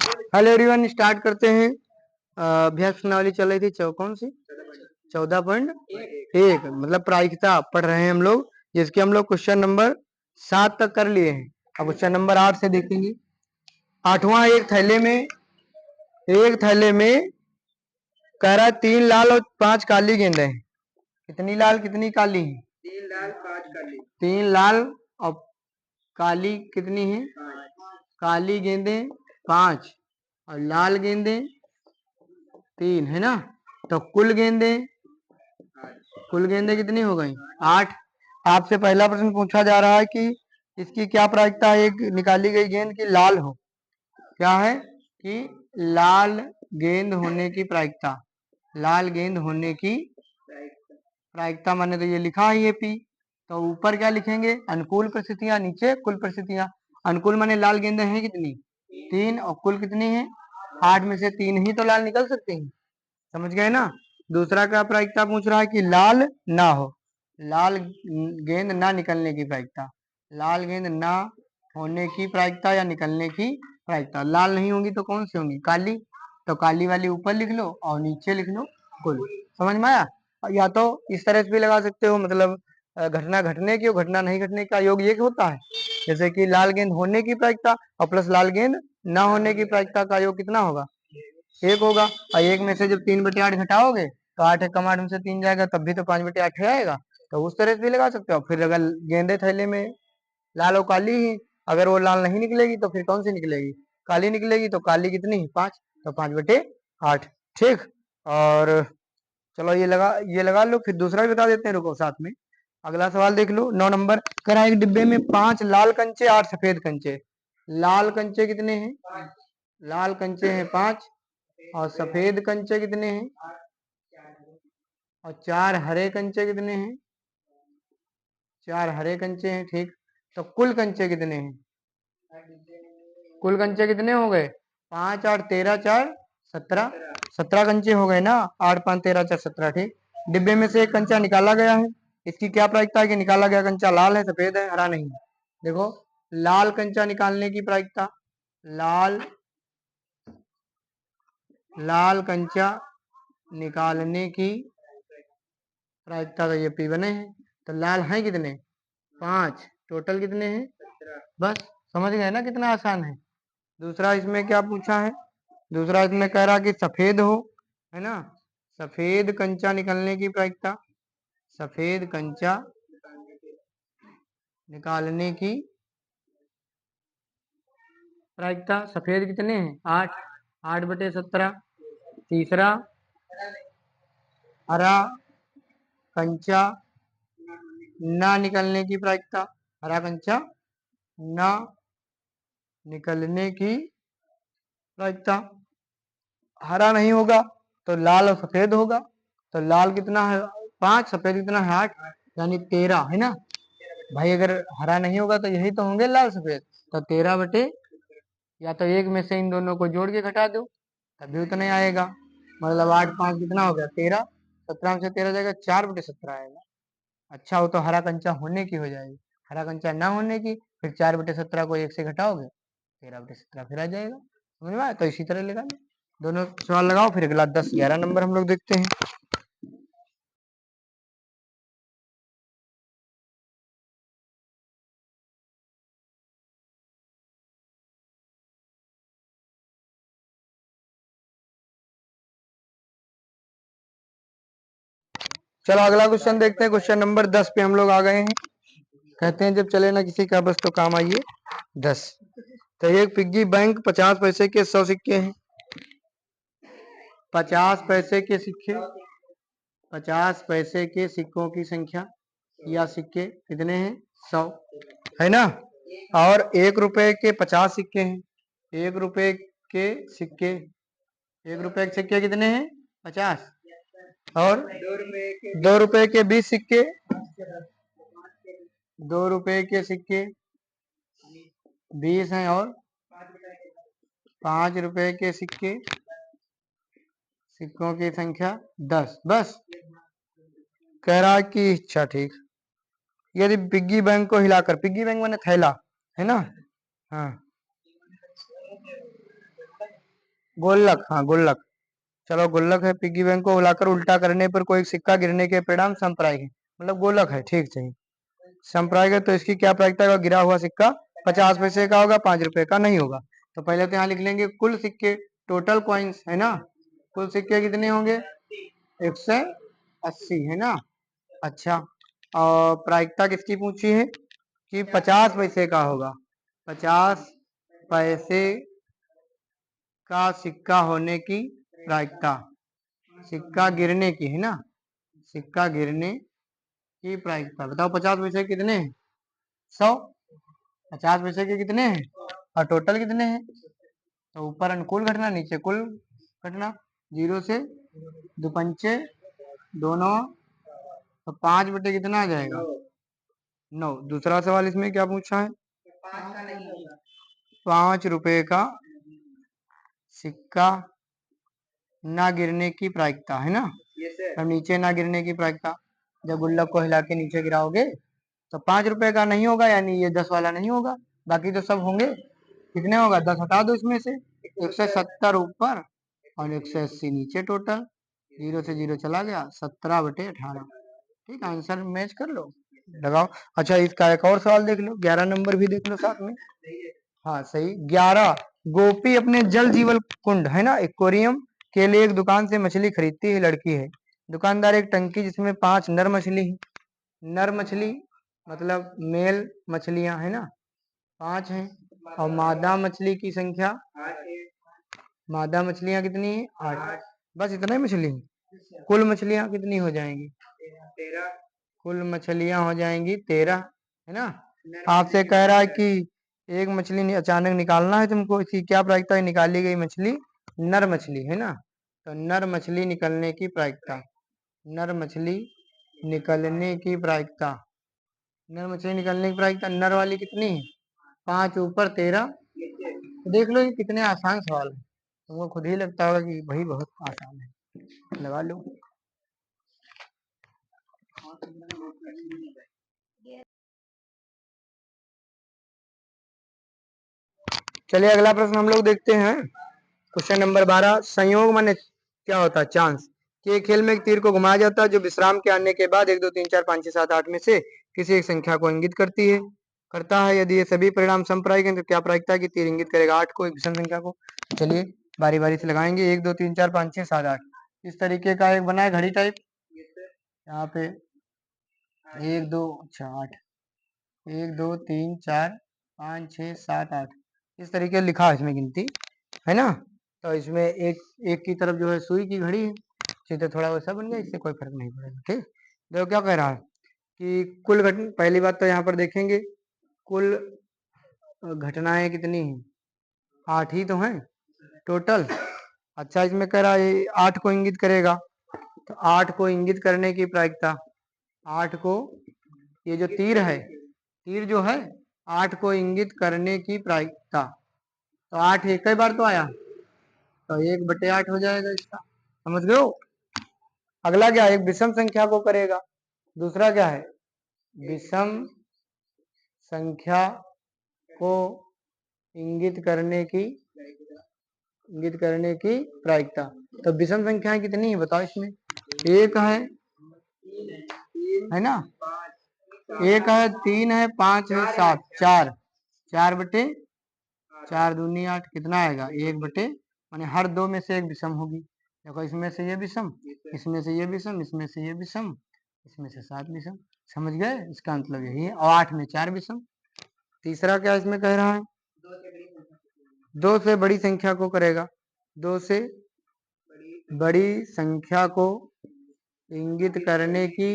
Hello everyone, start करते हैं। अभ्यास प्रश्नावली चल रही थी कौन सी 14.1 मतलब प्रायिकता पढ़ रहे हैं हम लोग, जिसके हम लोग क्वेश्चन नंबर 7 तक कर लिए हैं। अब क्वेश्चन नंबर 8 से देखेंगे। आठवां, एक थैले में कह रहा है 3 लाल और 5 काली गेंदें हैं। कितनी लाल कितनी काली है? 3 लाल 5 काली। 3 लाल और काली कितनी है? काली गेंदें 5 और लाल गेंदें 3 है ना। तो कुल गेंदें कितनी हो गई? 8। आपसे पहला प्रश्न पूछा जा रहा है कि इसकी क्या प्रायिकता है? एक निकाली गई गेंद की लाल हो, क्या है कि लाल गेंद होने की प्रायिकता, लाल गेंद होने की प्रायिकता माने तो ये लिखा है ये पी। तो ऊपर क्या लिखेंगे? अनुकूल परिस्थितियां, नीचे कुल परिस्थितियां। अनुकूल माने लाल गेंदें हैं कितनी? 3 और कुल कितनी है? 8 में से 3 ही तो लाल निकल सकती हैं। समझ गए ना। दूसरा का प्रायिकता पूछ रहा है कि लाल ना हो, लाल गेंद ना निकलने की प्रायिकता, लाल गेंद ना होने की प्रायिकता या निकलने की प्रायिकता। लाल नहीं होंगी तो कौन सी होंगी? काली। तो काली वाली ऊपर लिख लो और नीचे लिख लो कुल। समझ में आया? या तो इस तरह से भी लगा सकते हो, मतलब घटना घटने की और घटना नहीं घटने का योग एक होता है। जैसे कि लाल गेंद होने की प्रायिकता और प्लस लाल गेंद ना होने की प्रायिकता का योग कितना होगा? 1 होगा। और 1 में से जब 3/8 घटाओगे तो 8 एकम 8 में से 3 जाएगा, तब भी तो 5/8 आएगा। तो उस तरह से भी लगा सकते हो। फिर अगर गेंदे थैले में लाल और काली ही, अगर वो लाल नहीं निकलेगी तो फिर कौन सी निकलेगी? काली निकलेगी। तो काली कितनी? 5। तो 5/8। ठीक। और चलो ये लगा लो। फिर दूसरा भी बता देते हैं, रुको साथ में। अगला सवाल देख लो, 9 नंबर। कह रहा है एक डिब्बे में 5 लाल कंचे 8 सफेद कंचे। लाल कंचे कितने हैं? लाल कंचे हैं 5 और सफेद कंचे कितने हैं? और 4 हरे कंचे कितने हैं? 4 हरे कंचे हैं। ठीक। तो कुल कंचे कितने हैं? कुल कंचे कितने हो गए? 5 8 13 4 17। 17 कंचे हो गए ना। 8 5 13 4 17। ठीक। डिब्बे में से एक कंचा निकाला गया है। इसकी क्या प्रायिकता है कि निकाला गया कंचा लाल है, सफेद है, हरा नहीं है? देखो, लाल कंचा निकालने की प्रायिकता, लाल कंचा निकालने की प्रायिकता, तो ये पी बने हैं। तो लाल हैं कितने? 5। टोटल कितने हैं? बस। समझ गए ना कितना आसान है। दूसरा इसमें क्या पूछा है? दूसरा इसमें कह रहा कि सफेद हो, है ना। सफेद कंचा निकलने की प्रायिकता, सफेद कंचा निकालने की प्रायिकता। सफेद कितने हैं? 8। 8/17। तीसरा, हरा कंचा ना निकलने की प्रायिकता, हरा कंचा ना निकलने की प्रायिकता। हरा नहीं होगा तो लाल और सफेद होगा। तो लाल कितना है? 5। सफेद कितना है? 8, यानी 13 है ना। भाई अगर हरा नहीं होगा तो यही तो होंगे लाल सफेद। तो 13 या तो एक में से इन दोनों को जोड़ के घटा दो, तभी उतना ही आएगा। मतलब 8 5 कितना हो गया? 13। 17 में से 13 जाएगा, 4/17 आएगा। अच्छा, वो तो हरा कंचा होने की हो जाएगी। हरा कंचा ना होने की, फिर 4/17 को 1 से घटाओगे, 13/17 फिर आ जाएगा। समझ में आया? तो इसी तरह लगा लो। दोनों सवाल लगाओ। फिर अगला 10 11 नंबर हम लोग देखते हैं। चलो अगला क्वेश्चन देखते हैं। क्वेश्चन नंबर 10 पे हम लोग आ गए हैं। कहते हैं जब चले ना किसी का बस तो काम आइए 10। तो एक पिग्गी बैंक 50 पैसे के 100 सिक्के हैं। 50 पैसे के सिक्के, 50 पैसे के सिक्कों की संख्या या सिक्के कितने हैं? 100 है ना। और 1 रुपए के 50 सिक्के हैं। 1 रुपए के सिक्के, 1 रुपए के सिक्के कितने हैं? 50। और 2 रुपए के 20 सिक्के, 2 रुपए के सिक्के 20 हैं। और 5 रुपए के सिक्के, सिक्कों की संख्या 10। बस। कह रहा कि अच्छा ठीक, यदि पिग्गी बैंक को हिलाकर, पिग्गी बैंक माने थैला, है ना। हाँ, गुल्लक, हाँ गुल्लक। चलो गुल्लक है, पिग्गी बैंक को उलाकर उल्टा करने पर कोई सिक्का गिरने के परिणाम समप्रायिक है, मतलब गोलक है, ठीक सही। समप्रायिक है तो इसकी क्या प्रायिकता होगा? गिरा हुआ सिक्का 50 पैसे का होगा, 5 रुपए का नहीं होगा। तो पहले तो यहाँ लिख लेंगे कुल सिक्के, टोटल कॉइन्स है ना। कुल सिक्के कितने होंगे? 180 है ना। अच्छा, और प्रायिकता किसकी पूछी है? कि 50 पैसे का होगा। 50 पैसे का सिक्का होने की प्रायिकता, सिक्का गिरने की है ना, सिक्का गिरने की प्रायिकता बताओ। 50 पैसे कितने हैं? 100। 50 पैसे के कितने हैं और टोटल कितने हैं? तो ऊपर अनुकूल घटना, नीचे कुल घटना। 0 से 2 पंचे 2 9, तो 5 बटे कितना आ जाएगा? 9। दूसरा सवाल इसमें क्या पूछा है? 5 रुपए का सिक्का ना गिरने की प्रायिकता है ना। अब नीचे ना गिरने की प्रायिकता, जब गुल्लक को हिला के नीचे गिराओगे तो 5 रुपए का नहीं होगा, यानी ये 10 वाला नहीं होगा, बाकी तो सब होंगे। कितने होगा? 10 हटा दो इसमें से, 170 ऊपर और 180 नीचे टोटल। 0 से 0 चला गया, 17/18। ठीक, आंसर मैच कर लो, लगाओ। अच्छा, इसका एक और सवाल देख लो, 11 नंबर भी देख लो साथ में। हाँ सही। 11, गोपी अपने जल जीवल कुंड है ना, एक्वेरियम के लिए एक दुकान से मछली खरीदती है, लड़की है। दुकानदार एक टंकी जिसमें 5 नर मछली है, नर मछली मतलब मेल मछलियां है ना, 5 हैं। और मादा मछली की संख्या, मादा मछलियां कितनी है? 8। बस इतना ही मछली है। कुल मछलियां कितनी हो जाएंगी? कुल मछलियां हो जाएंगी 13 है ना। आपसे कह रहा है कि एक मछली अचानक निकालना है तुमको, इसकी क्या प्रायिकता है? निकाली गई मछली नर मछली है ना, तो नर मछली निकलने की प्रायिकता, नर मछली निकलने की प्रायिकता, नर मछली निकलने की प्रायिकता नर वाली कितनी है? 5 ऊपर 13। देख लो ये कितने आसान सवाल है, तुमको खुद ही लगता होगा कि भाई बहुत आसान है, लगा लो। चलिए अगला प्रश्न हम लोग देखते हैं। क्वेश्चन नंबर 12, संयोग माने क्या होता है? चांस। कि एक खेल में एक तीर को घुमाया जाता है जो विश्राम के आने के बाद 1 2 3 4 5 6 7 8 में से किसी एक संख्या को इंगित करता है। यदि ये सभी परिणाम समप्रायिक हैं तो क्या प्रायिकता है कि तीर इंगित करेगा 8 को, एक विषम संख्या को? चलिए बारी बारी से लगाएंगे। 1 2 3 4 5 6 7 8 इस तरीके का एक बना है घड़ी टाइप, यहाँ पे 1 2 अच्छा 8, 1 2 3 4 5 6 7 8 इस तरीके से लिखा है इसमें गिनती है ना। तो इसमें एक एक की तरफ जो है सुई की घड़ी है, सीधे थोड़ा वैसा बन गया, इससे कोई फर्क नहीं पड़ेगा। ठीक, देखो क्या कह रहा है कि कुल घटना, पहली बात तो यहाँ पर देखेंगे कुल घटनाएं कितनी हैं? 8 ही तो हैं टोटल। अच्छा, इसमें कह रहा है 8 को इंगित करेगा, तो 8 को इंगित करने की प्रायिकता, 8 को, ये जो तीर है, तीर जो है 8 को इंगित करने की प्रायिकता, तो 8 एक ही बार तो आया, तो 1/8 हो जाएगा इसका, समझ गए हो। अगला क्या है? एक विषम संख्या को करेगा। दूसरा क्या है? विषम संख्या को इंगित करने की प्रायिकता। तो विषम संख्याएं कितनी है बताओ इसमें? एक है ना, एक है, 3 है, 5 है, 7, 4, 4/4 दूनी 8 कितना आएगा? 1/, माने हर 2 में से एक विषम होगी। देखो इसमें से ये विषम, इसमें से ये विषम, इसमें से ये विषम, इसमें से 7 विषम। समझ गए, इसका मतलब यही है। और 8 में 4 विषम। तीसरा क्या इसमें कह रहा है? 2 से बड़ी संख्या को करेगा। 2 से बड़ी संख्या को इंगित करने की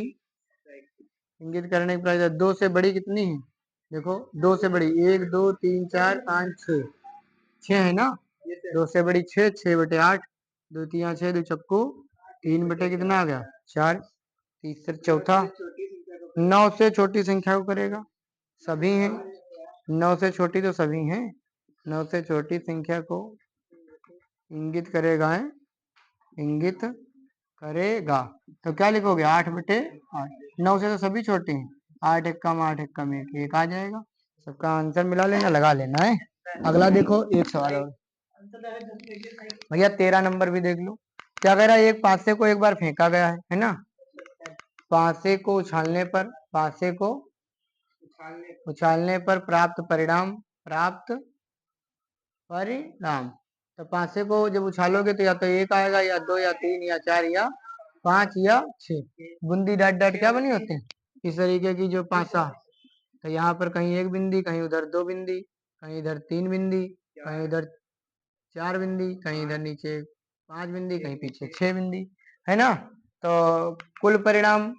प्रायिकता। 2 से बड़ी कितनी है? देखो 2 से बड़ी 1 2 3 4 5 6, 6 है ना। 2 से बड़ी 6, 6/8, 2 3 6, 2 चक्कू 3 कितना आ गया? 4। तीसरा चौथा, 9 से छोटी संख्या को करेगा, सभी हैं। 9 से छोटी तो सभी हैं, 9 से छोटी संख्या को इंगित करेगा, है इंगित करेगा। तो क्या लिखोगे? 8/8। 9 से तो सभी छोटे हैं, 8 एक कम 8 एक कम 1 1 आ जाएगा। सबका आंसर मिला लेना, लगा लेना है। अगला देखो एक सवाल और, भैया 13 नंबर भी देख लो। क्या कह रहा है, एक पासे को एक बार फेंका गया है ना। पासे को उछालने पर, पासे को उछालने पर प्राप्त परिणाम। तो पासे को जब उछालोगे तो या तो एक आएगा, या दो, या तीन, या चार, या पांच, या छह। बूंदी डाट डाट क्या बनी होती है, इस तरीके की जो पासा। तो यहाँ पर कहीं एक बिंदी, कहीं उधर दो बिंदी, कहीं इधर तीन बिंदी, कहीं उधर चार बिंदी, कहीं इधर नीचे पांच बिंदी, कहीं पीछे छह बिंदी, है ना। तो कुल परिणाम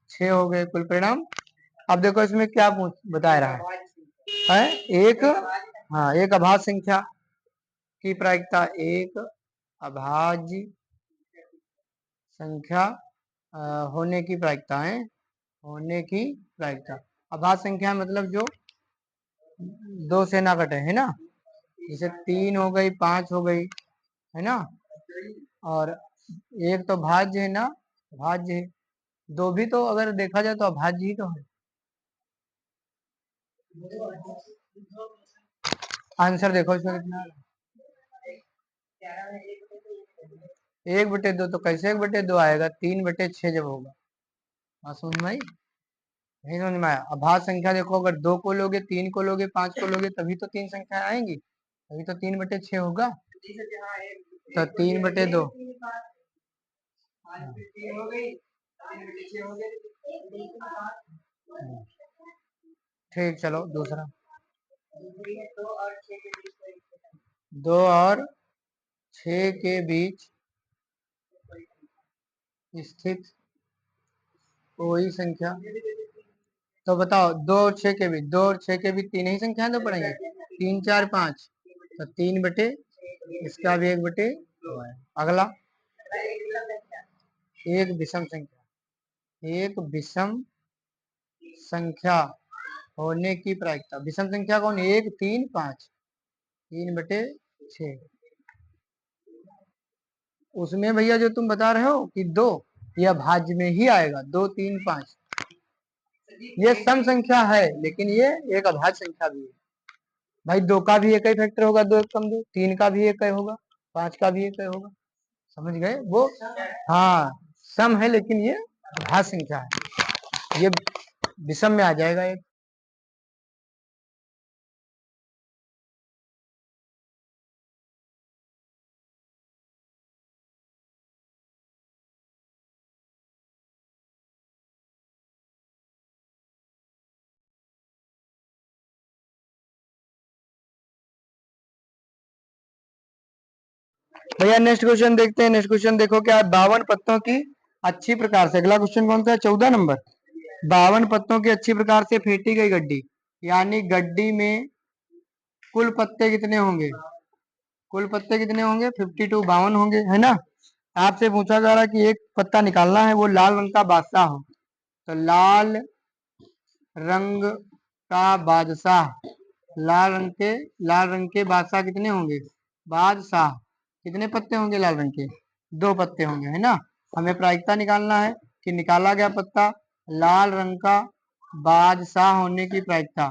6 हो गए कुल परिणाम। अब देखो इसमें क्या बता रहा है एक, हाँ, एक अभाज्य संख्या की प्रायिकता, एक अभाज्य संख्या होने की प्रायिकता है, होने की प्रायिकता। अभाज्य संख्या मतलब जो दो से ना कटे, है ना। जैसे 3 हो गई, 5 हो गई, है ना। और एक तो भाज्य है ना, भाज्य है। दो भी तो अगर देखा जाए तो अभाज्य ही तो है। आंसर देखो इसमें कितना, 1/2। तो कैसे 1/2 आएगा, 3/6 जब होगा। हाँ समझ में आई, नहीं समझ में आया। अभाज्य संख्या देखो, अगर 2 को लोगे, 3 को लोगे, 5 को लोगे, तभी तो 3 संख्याएं आएंगी, तभी तो 3/6 होगा। तो 3/2। ठीक, चलो दूसरा। 2 और 6 के बीच स्थित कोई संख्या। तो बताओ, 2 और 6 के बीच, 2 और 6 के बीच तीन ही संख्याएं तो पड़ेंगे, 3, 4, 5। तो 3 बटे, इसका भी 1/2 है। अगला, एक विषम संख्या, एक विषम संख्या होने की प्रायिकता। विषम संख्या कौन, 1, 3, 5, 3/6। उसमें भैया जो तुम बता रहे हो कि 2, यह भाज्य में ही आएगा, 2, 3, 5। ये सम संख्या है, लेकिन ये एक अभाज्य संख्या भी है। भाई 2 का भी एक ही फैक्टर होगा, 2 एक कम 2, 3 का भी एक ही होगा, 5 का भी एक ही होगा। समझ गए वो, हाँ सम है, लेकिन ये अभाज्य संख्या है, ये विषम में आ जाएगा एक। भैया नेक्स्ट क्वेश्चन देखते हैं। नेक्स्ट क्वेश्चन देखो क्या है, 52 पत्तों की अच्छी प्रकार से, अगला क्वेश्चन कौन सा है, 14 नंबर। 52 पत्तों की अच्छी प्रकार से फेंटी गई गड्डी, यानी गड्डी में कुल पत्ते कितने होंगे, कुल पत्ते कितने होंगे, 52, 52 होंगे, है ना। आपसे पूछा जा रहा है कि एक पत्ता निकालना है, वो लाल रंग का बादशाह हो। तो लाल रंग का बादशाह, लाल रंग के बादशाह कितने होंगे, बादशाह कितने पत्ते होंगे लाल रंग के, 2 पत्ते होंगे, है ना। हमें प्रायिकता निकालना है कि निकाला गया पत्ता लाल रंग का बादशाह होने की प्रायिकता,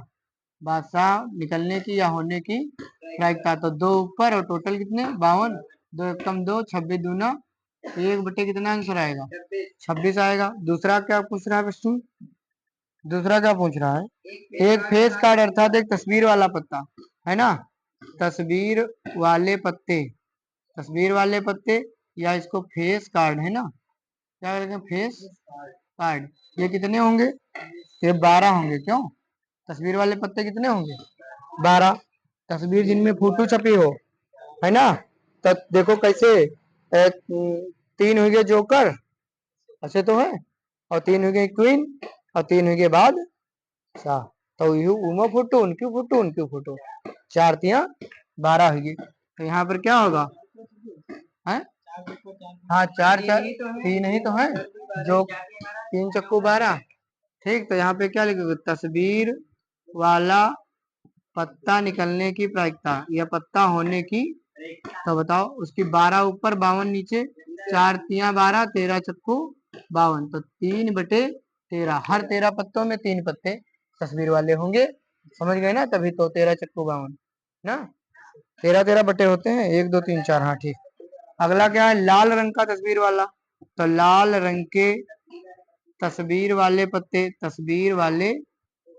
बादशाह निकलने की या होने की प्रायिकता। तो 2 ऊपर और टोटल कितने, 52, 2 एकम 2, 26 दूना 1/, कितना आंसर आएगा, 26 आएगा। दूसरा क्या पूछ रहा है क्वेश्चन, दूसरा क्या पूछ रहा है, एक फेस कार्ड अर्थात एक तस्वीर वाला पत्ता, है ना। तस्वीर वाले पत्ते, तस्वीर वाले पत्ते, या इसको फेस कार्ड, है ना, क्या करेंगे, फेस कार्ड। ये कितने होंगे, ये 12 होंगे। क्यों, तस्वीर वाले पत्ते कितने होंगे, 12। तस्वीर जिनमें फोटो छपी हो, है ना। तो देखो कैसे, 3 हुए जोकर, ऐसे तो है, और 3 हुए क्वीन, और 3 हुए बाद शाह। तो यू उमा फोटो, उनकी फोटो, उनकी फोटो, 4 तिया 12 होगी। तो यहाँ पर क्या होगा, है, हाँ 4, 4, 3 ही तो है, जो 3 चक्कू 12। ठीक, तो यहाँ पे क्या लिखोगे, तस्वीर वाला पत्ता निकलने की प्रायिकता या पत्ता होने की। तो बताओ, उसकी 12 ऊपर, 52 नीचे, 4 तिया 12, 13 चक्कू 52। तो 3/13, हर 13 पत्तों में 3 पत्ते तस्वीर वाले होंगे। समझ गए ना, तभी तो 13 चक्कू 52 ना, 13 13 बटे होते हैं, 1 2 3 4, हाँ ठीक। अगला क्या है, लाल रंग का तस्वीर वाला। तो लाल रंग के तस्वीर वाले पत्ते, तस्वीर वाले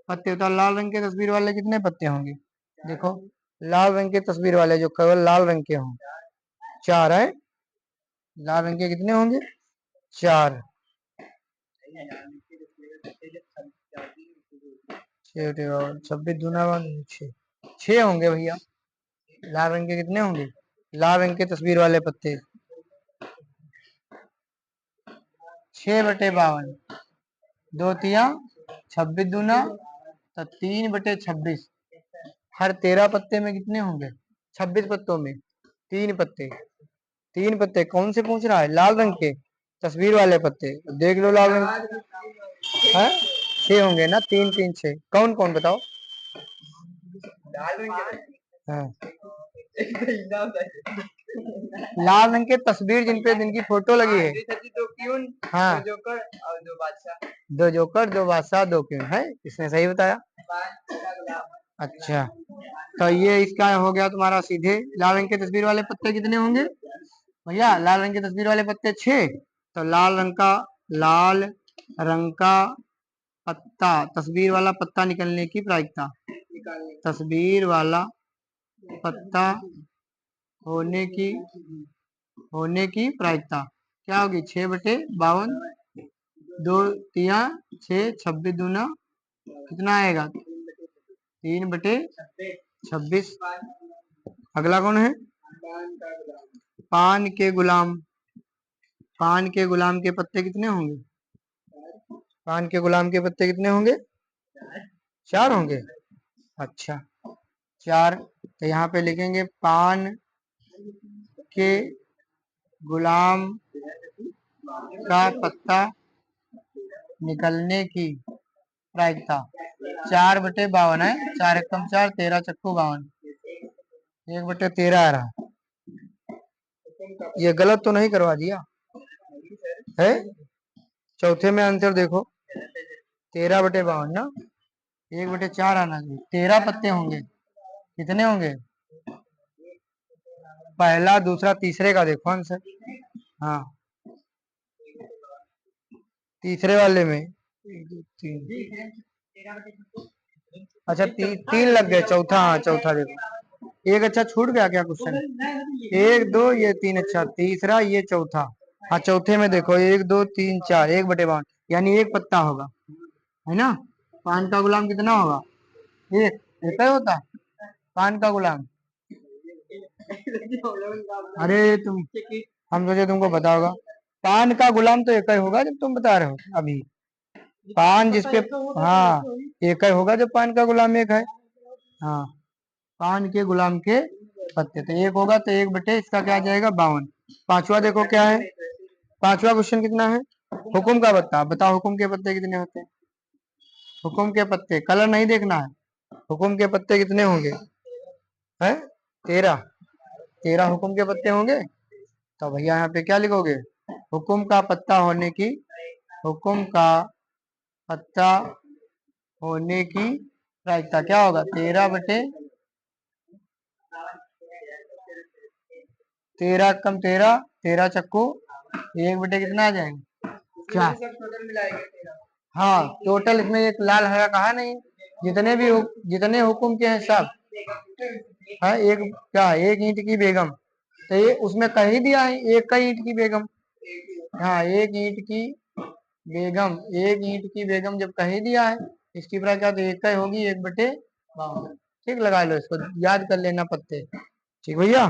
पत्ते, तो लाल रंग के तस्वीर वाले कितने पत्ते होंगे? देखो, लाल रंग के तस्वीर वाले जो केवल लाल रंग के हों, 4 है। लाल रंग के कितने होंगे? 4। 26 दूना 6, 6 होंगे भैया। लाल रंग के कितने होंगे? लाल रंग के तस्वीर वाले पत्ते 6/52, 2 तिया 26 दूना, तो 3/26। हर 13 पत्ते में कितने होंगे? 26 पत्तों में 3 पत्ते। 3 पत्ते कौन से पूछ रहा है? लाल रंग के तस्वीर वाले पत्ते। देख लो लाल रंग है, 6 होंगे ना, 3 3 6। कौन कौन बताओ? हाँ, लाल रंग के तस्वीर जिनपे जिनकी फोटो लगी है। हाँ, 2 जोकर 2 बादशाह 2 क्यून है, इसने सही बताया। अच्छा, तो ये इसका हो गया तुम्हारा सीधे। लाल रंग के तस्वीर वाले पत्ते कितने होंगे भैया? लाल रंग के तस्वीर वाले पत्ते 6। तो लाल रंग का पत्ता, तस्वीर वाला पत्ता निकलने की प्रायिकता, तस्वीर वाला पत्ता होने की प्रायिकता क्या होगी? 6/52, 2 तिया 6, 26 दूना कितना आएगा? 3/26। अगला कौन है? पान के गुलाम। पान के गुलाम के पत्ते कितने होंगे? पान के गुलाम के पत्ते कितने होंगे? 4 होंगे। अच्छा, 4। तो यहाँ पे लिखेंगे पान के गुलाम का पत्ता निकलने की प्रायिकता 4/52 है। 4 एकम 4, 13 चक्कू 52, 1/13 आ रहा। ये गलत तो नहीं करवा दिया है? चौथे में आंसर देखो, 13/52 ना, 1/4 आना चाहिए। 13 पत्ते होंगे, कितने होंगे? पहला दूसरा तीसरे का देखो आंसर। हाँ, तीसरे वाले में 1 2 3। अच्छा, 3 लग गए। चौथा, हाँ चौथा देखो, एक अच्छा छूट गया क्या क्वेश्चन? 1 2 ये 3, अच्छा तीसरा ये चौथा। हाँ, चौथे में देखो 1 2 3 4, 1/52, यानी एक पत्ता होगा, है ना। पान का गुलाम कितना होगा? एक एक ही होता पान का गुलाम। अरे तुम, हम सोचे तुमको पता होगा। पान का गुलाम तो एक ही होगा जब तुम बता रहे हो अभी। पान जिसपे, हाँ एक ही होगा जब पान का गुलाम एक है। हाँ, पान के गुलाम के पत्ते तो एक होगा, तो 1 इसका क्या आ जाएगा? 52। पांचवा देखो क्या है? पांचवा क्वेश्चन कितना है? हुकुम का पत्ता। बताओ हुकुम के पत्ते कितने होते हैं? हुकुम के पत्ते, कलर नहीं देखना है, हुकुम के पत्ते कितने होंगे? है 13। 13 हुकुम के पत्ते होंगे। तो भैया यहाँ पे क्या लिखोगे? हुकुम का पत्ता होने की, हुकुम का पत्ता होने की प्रायिकता क्या होगा? 13 कम 13, 13 चक्कू 1 कितना आ जाएगा? क्या? हाँ, टोटल इसमें एक लाल हरा कहा नहीं, जितने हुकुम के हैं सब। हाँ, एक क्या, एक ईंट की बेगम, तो ये उसमें कह ही दिया है एक का ईंट की बेगम। हाँ, एक ईंट की बेगम, एक ईंट की बेगम जब कह ही दिया है, इसकी प्रायिकता तो एक का ही होगी, 1/52। ठीक, लगा लो इसको, याद कर लेना पत्ते। ठीक भैया।